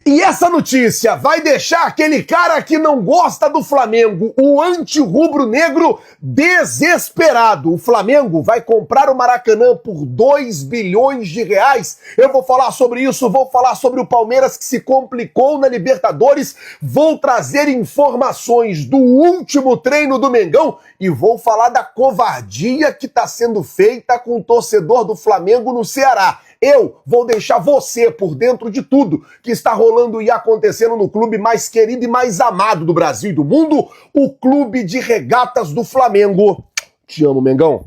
E essa notícia vai deixar aquele cara que não gosta do Flamengo, o anti-rubro-negro, desesperado. O Flamengo vai comprar o Maracanã por 2 bilhões de reais. Eu vou falar sobre isso, vou falar sobre o Palmeiras que se complicou na Libertadores, vou trazer informações do último treino do Mengão e vou falar da covardia que está sendo feita com o torcedor do Flamengo no Ceará. Eu vou deixar você por dentro de tudo que está rolando e acontecendo no clube mais querido e mais amado do Brasil e do mundo, o Clube de Regatas do Flamengo. Te amo, Mengão.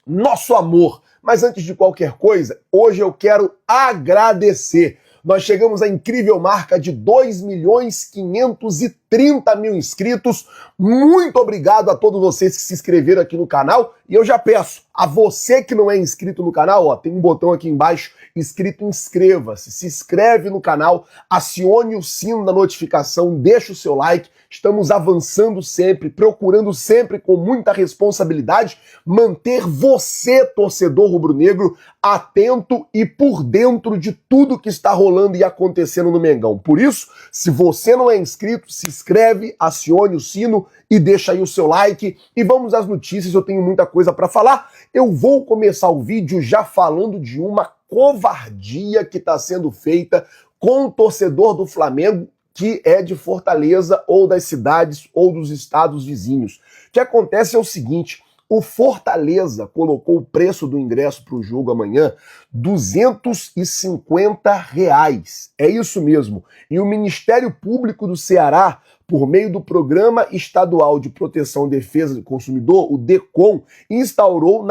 Nosso amor. Mas antes de qualquer coisa, hoje eu quero agradecer. Nós chegamos à incrível marca de 2.530.000 inscritos. Muito obrigado a todos vocês que se inscreveram aqui no canal. E eu já peço a você que não é inscrito no canal, ó, tem um botão aqui embaixo escrito inscreva-se. Se inscreve no canal, acione o sino da notificação, deixa o seu like. Estamos avançando sempre, procurando sempre com muita responsabilidade manter você, torcedor rubro-negro, atento e por dentro de tudo que está rolando e acontecendo no Mengão. Por isso, se você não é inscrito, se inscreve, acione o sino e deixa aí o seu like. E vamos às notícias, eu tenho muita coisa para falar. Eu vou começar o vídeo já falando de uma covardia que está sendo feita com o torcedor do Flamengo, que é de Fortaleza ou das cidades ou dos estados vizinhos. O que acontece é o seguinte, o Fortaleza colocou o preço do ingresso para o jogo amanhã R$250. É isso mesmo. E o Ministério Público do Ceará, por meio do Programa Estadual de Proteção e Defesa do Consumidor, o DECOM, instaurou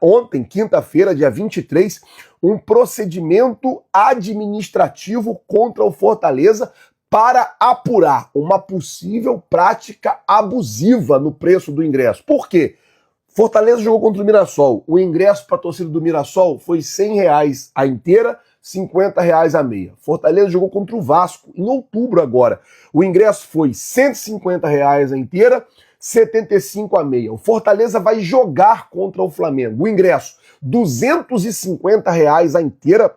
ontem, quinta-feira, dia 23, um procedimento administrativo contra o Fortaleza para apurar uma possível prática abusiva no preço do ingresso. Por quê? Fortaleza jogou contra o Mirassol. O ingresso para a torcida do Mirassol foi R$100 a inteira, R$50 a meia. Fortaleza jogou contra o Vasco em outubro agora. O ingresso foi R$150 a inteira, R$75 a meia. O Fortaleza vai jogar contra o Flamengo. O ingresso, R$250 a inteira,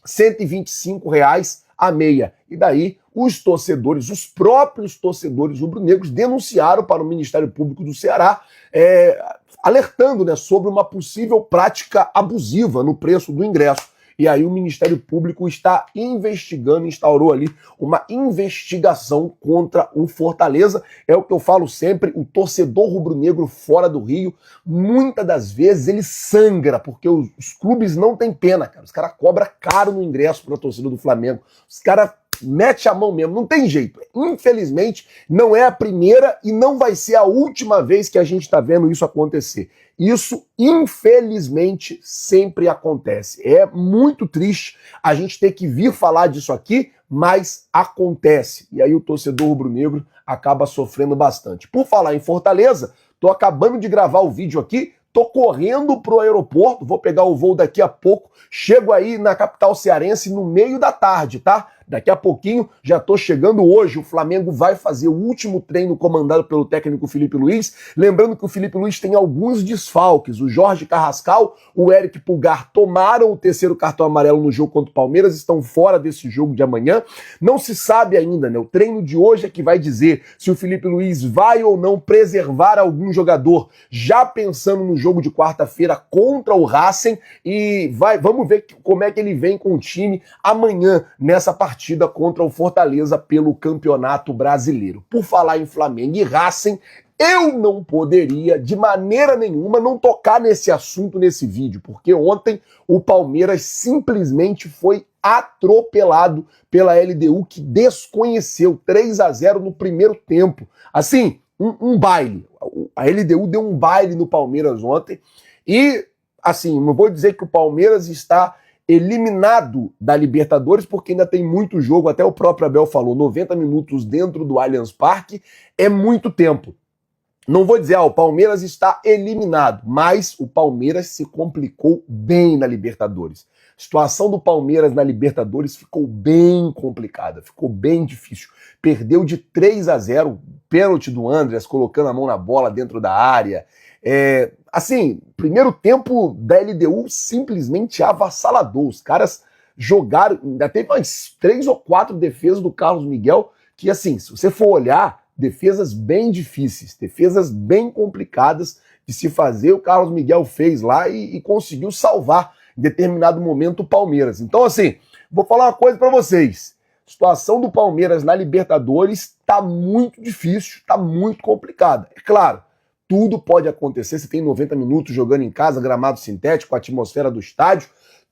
R$125 a meia. E daí os torcedores, os próprios torcedores rubro-negros denunciaram para o Ministério Público do Ceará, alertando, né, sobre uma possível prática abusiva no preço do ingresso. E aí o Ministério Público está investigando, instaurou ali uma investigação contra o Fortaleza. É o que eu falo sempre, o torcedor rubro-negro fora do Rio, muitas das vezes ele sangra, porque os clubes não têm pena, cara. Os caras cobram caro no ingresso para a torcida do Flamengo. Os caras mete a mão mesmo, não tem jeito. Infelizmente, não é a primeira e não vai ser a última vez que a gente está vendo isso acontecer. Isso, infelizmente, sempre acontece. É muito triste a gente ter que vir falar disso aqui, mas acontece. E aí o torcedor rubro-negro acaba sofrendo bastante. Por falar em Fortaleza, tô acabando de gravar o vídeo aqui, tô correndo pro aeroporto, vou pegar o voo daqui a pouco, chego aí na capital cearense no meio da tarde, tá? Daqui a pouquinho, já tô chegando hoje, o Flamengo vai fazer o último treino comandado pelo técnico Felipe Luiz, lembrando que o Felipe Luiz tem alguns desfalques, o Jorge Carrascal, o Eric Pulgar tomaram o terceiro cartão amarelo no jogo contra o Palmeiras, estão fora desse jogo de amanhã, não se sabe ainda, né, o treino de hoje é que vai dizer se o Felipe Luiz vai ou não preservar algum jogador, já pensando no jogo de quarta-feira contra o Racing, e vamos ver como é que ele vem com o time amanhã, nessa partida contra o Fortaleza pelo Campeonato Brasileiro. Por falar em Flamengo e Racing, eu não poderia, de maneira nenhuma, não tocar nesse assunto nesse vídeo, porque ontem o Palmeiras simplesmente foi atropelado pela LDU, que desconheceu 3-0 no primeiro tempo. Assim, um baile. A LDU deu um baile no Palmeiras ontem e, assim, não vou dizer que o Palmeiras está eliminado da Libertadores, porque ainda tem muito jogo, até o próprio Abel falou, 90 minutos dentro do Allianz Parque é muito tempo. Não vou dizer, o Palmeiras está eliminado, mas o Palmeiras se complicou bem na Libertadores. A situação do Palmeiras na Libertadores ficou bem complicada, ficou bem difícil. Perdeu de 3-0, pênalti do Andrés, colocando a mão na bola dentro da área. Assim, primeiro tempo da LDU simplesmente avassalador. Os caras jogaram, ainda teve umas 3 ou 4 defesas do Carlos Miguel, que assim, se você for olhar, defesas bem difíceis, defesas bem complicadas de se fazer, o Carlos Miguel fez lá e conseguiu salvar em determinado momento o Palmeiras. Então assim, vou falar uma coisa para vocês, a situação do Palmeiras na Libertadores tá muito difícil, tá muito complicada. É claro, tudo pode acontecer, você tem 90 minutos jogando em casa, gramado sintético, a atmosfera do estádio,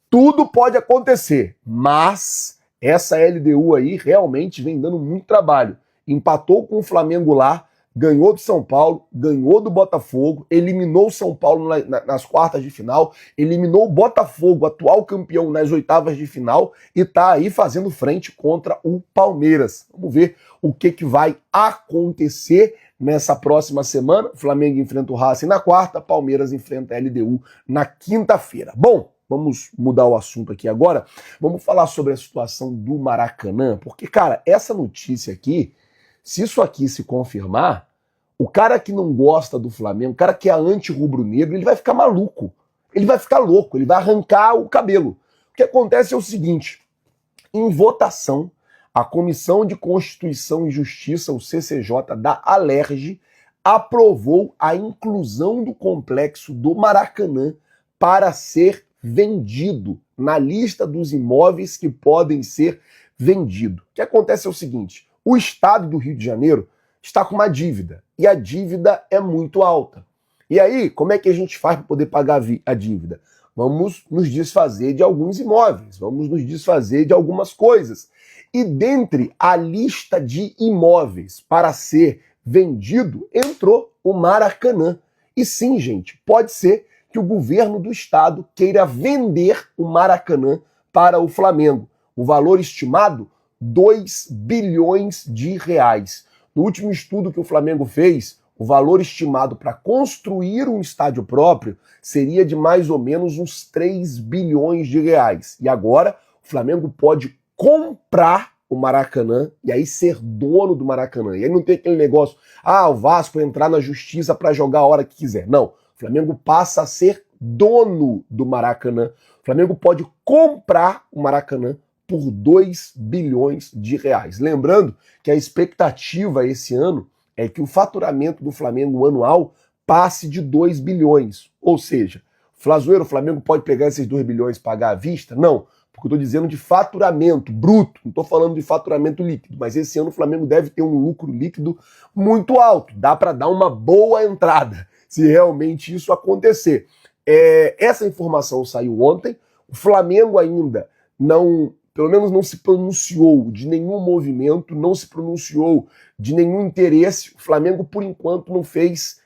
tudo pode acontecer, mas essa LDU aí realmente vem dando muito trabalho. Empatou com o Flamengo lá, ganhou do São Paulo, ganhou do Botafogo, eliminou o São Paulo nas quartas de final, eliminou o Botafogo, atual campeão, nas oitavas de final, e tá aí fazendo frente contra o Palmeiras. Vamos ver o que vai acontecer nessa próxima semana. O Flamengo enfrenta o Racing na quarta, Palmeiras enfrenta a LDU na quinta-feira. Bom, vamos mudar o assunto aqui agora. Vamos falar sobre a situação do Maracanã, porque, cara, essa notícia aqui, se isso aqui se confirmar, o cara que não gosta do Flamengo, o cara que é anti-rubro-negro, ele vai ficar maluco, ele vai ficar louco, ele vai arrancar o cabelo. O que acontece é o seguinte, em votação, a Comissão de Constituição e Justiça, o CCJ da Alerj, aprovou a inclusão do complexo do Maracanã para ser vendido na lista dos imóveis que podem ser vendidos. O que acontece é o seguinte, o Estado do Rio de Janeiro está com uma dívida, e a dívida é muito alta. E aí, como é que a gente faz para poder pagar a dívida? Vamos nos desfazer de alguns imóveis, vamos nos desfazer de algumas coisas. E dentre a lista de imóveis para ser vendido, entrou o Maracanã. E sim, gente, pode ser que o governo do estado queira vender o Maracanã para o Flamengo. O valor estimado, 2 bilhões de reais. No último estudo que o Flamengo fez, o valor estimado para construir um estádio próprio seria de mais ou menos uns 3 bilhões de reais. E agora o Flamengo pode comprar o Maracanã e aí ser dono do Maracanã. E aí não tem aquele negócio, o Vasco entrar na justiça para jogar a hora que quiser. Não, o Flamengo passa a ser dono do Maracanã. O Flamengo pode comprar o Maracanã por 2 bilhões de reais. Lembrando que a expectativa esse ano é que o faturamento do Flamengo anual passe de 2 bilhões. Ou seja, Flazoeiro, o Flamengo pode pegar esses 2 bilhões e pagar à vista? Não, porque eu estou dizendo de faturamento bruto, não estou falando de faturamento líquido, mas esse ano o Flamengo deve ter um lucro líquido muito alto. Dá para dar uma boa entrada, se realmente isso acontecer. Essa informação saiu ontem, o Flamengo ainda não... pelo menos não se pronunciou de nenhum movimento, não se pronunciou de nenhum interesse. O Flamengo, por enquanto, não fez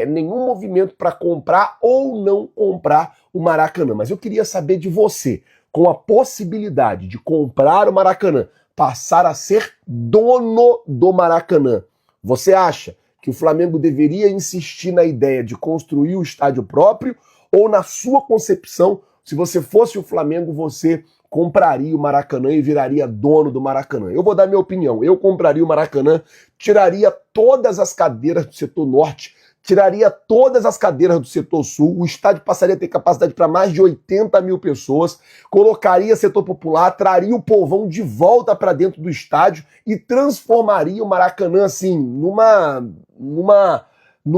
nenhum movimento para comprar ou não comprar o Maracanã. Mas eu queria saber de você, com a possibilidade de comprar o Maracanã, passar a ser dono do Maracanã, você acha que o Flamengo deveria insistir na ideia de construir o estádio próprio ou, na sua concepção, se você fosse o Flamengo, você compraria o Maracanã e viraria dono do Maracanã? Eu vou dar minha opinião. Eu compraria o Maracanã, tiraria todas as cadeiras do setor norte, tiraria todas as cadeiras do setor sul, o estádio passaria a ter capacidade para mais de 80 mil pessoas, colocaria setor popular, traria o povão de volta para dentro do estádio e transformaria o Maracanã assim num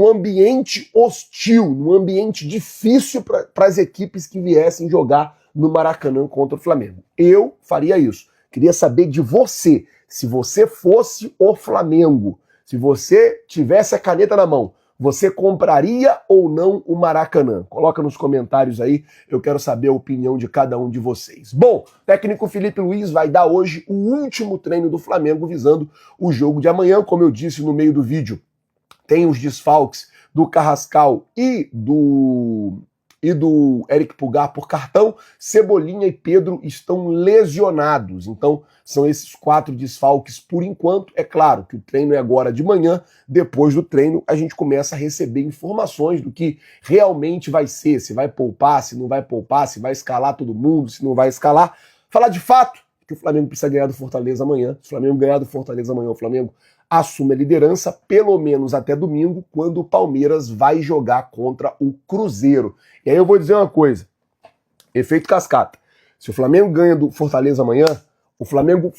ambiente hostil, num ambiente difícil para as equipes que viessem jogar no Maracanã contra o Flamengo. Eu faria isso. Queria saber de você, se você fosse o Flamengo, se você tivesse a caneta na mão, você compraria ou não o Maracanã? Coloca nos comentários aí, eu quero saber a opinião de cada um de vocês. Bom, o técnico Felipe Luiz vai dar hoje o último treino do Flamengo visando o jogo de amanhã, como eu disse no meio do vídeo. Tem os desfalques do Carrascal e do Eric Pulgar por cartão. Cebolinha e Pedro estão lesionados. Então, são esses 4 desfalques por enquanto. É claro que o treino é agora de manhã. Depois do treino, a gente começa a receber informações do que realmente vai ser. Se vai poupar, se não vai poupar, se vai escalar todo mundo, se não vai escalar. Falar de fato que o Flamengo precisa ganhar do Fortaleza amanhã. Se o Flamengo ganhar do Fortaleza amanhã, o Flamengo assume a liderança, pelo menos até domingo, quando o Palmeiras vai jogar contra o Cruzeiro. E aí eu vou dizer uma coisa, efeito cascata. Se o Flamengo ganha do Fortaleza amanhã, o Flamengo